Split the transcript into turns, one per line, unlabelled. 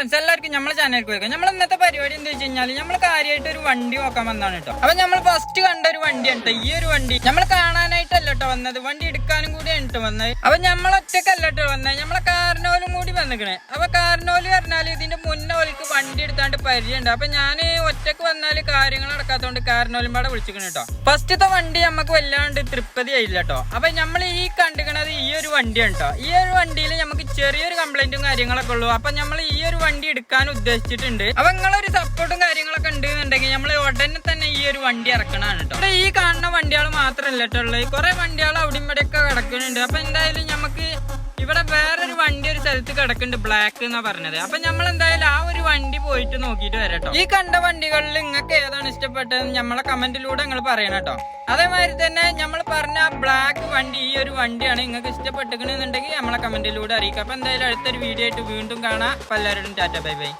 Friends എല്ലാവർക്കും നമ്മളെ ചാനലിലേക്ക് പോയേക്കാം. നമ്മൾ ഇന്നത്തെ പരിപാടി എന്താ വെച്ച് കഴിഞ്ഞാൽ നമ്മൾ കാര്യമായിട്ട് ഒരു വണ്ടി നോക്കാൻ വന്നതാണ് കേട്ടോ. അപ്പൊ നമ്മൾ ഫസ്റ്റ് കണ്ട ഒരു വണ്ടിയാണ് കേട്ടോ ഈ ഒരു വണ്ടി. നമ്മൾ കാണാനായിട്ടല്ല കേട്ടോ വന്നത്, വണ്ടി എടുക്കാനും കൂടി ആണ് വന്നത്. അപ്പൊ നമ്മൾ ഒറ്റക്കല്ല കേട്ടോ വന്നത്, നമ്മളെ കാരണോലും കൂടി വന്നിക്കണേ. അപ്പൊ കാരണോല് പറഞ്ഞാൽ ഇതിന്റെ മുന്നേ ഓലിക്ക് വണ്ടി എടുത്താണ്ട് പരിചയമുണ്ട്. അപ്പൊ ഞാൻ ഒറ്റക്ക് വന്നാല് കാര്യങ്ങൾ നടക്കാത്തോണ്ട് കാരണോലും പാടെ വിളിച്ചിക്കണ കേട്ടോ. ഫസ്റ്റത്തെ വണ്ടി നമുക്ക് വല്ലാണ്ട് തൃപ്തി ആയില്ല കേട്ടോ. അപ്പൊ നമ്മൾ ഈ കണ്ടിക്കണത് ഈ ഒരു വണ്ടിയാണ് കേട്ടോ. ഈ ഒരു വണ്ടിയിൽ നമുക്ക് ചെറിയൊരു കംപ്ലൈന്റും കാര്യങ്ങളൊക്കെ ഉള്ളൂ. അപ്പൊ നമ്മൾ ഈ ഒരു വണ്ടി എടുക്കാൻ ഉദ്ദേശിച്ചിട്ടുണ്ട്. അപ്പൊ നിങ്ങളൊരു സപ്പോർട്ടും കാര്യങ്ങളൊക്കെ ഉണ്ടെന്നുണ്ടെങ്കിൽ നമ്മൾ ഉടനെ തന്നെ ഈ ഒരു വണ്ടി ഇറക്കണതാണ് കേട്ടോ. ഇവിടെ ഈ കാണുന്ന വണ്ടികൾ മാത്രമല്ല കേട്ടോ ഉള്ളത്, കുറെ വണ്ടികൾ അവിടെ ഇവിടെയൊക്കെ കിടക്കുന്നുണ്ട്. അപ്പൊ എന്തായാലും നമുക്ക് ഇവിടെ വേറൊരു വണ്ടി ഒരു സ്ഥലത്ത് കിടക്കുന്നുണ്ട്, ബ്ലാക്ക് എന്നാ പറഞ്ഞത്. അപ്പൊ നമ്മൾ എന്തായാലും ആ ഒരു വണ്ടി പോയിട്ട് നോക്കിയിട്ട് വരാം കേട്ടോ. ഈ കണ്ട വണ്ടികളിൽ നിങ്ങൾക്ക് ഏതാണ് ഇഷ്ടപ്പെട്ടത് നമ്മളെ കമന്റിലൂടെ നിങ്ങൾ പറയണം കേട്ടോ. അതേമാതിരി തന്നെ നമ്മൾ പറഞ്ഞ ബ്ലാക്ക് വണ്ടി ഈ ഒരു വണ്ടിയാണ് നിങ്ങൾക്ക് ഇഷ്ടപ്പെട്ടിരിക്കണമെന്നുണ്ടെങ്കിൽ നമ്മളെ കമന്റിലൂടെ അറിയിക്കാം. അപ്പൊ എന്തായാലും അടുത്തൊരു വീഡിയോ ആയിട്ട് വീണ്ടും കാണാം. അപ്പൊ എല്ലാവരോടും ടാറ്റ ബൈ ബൈ.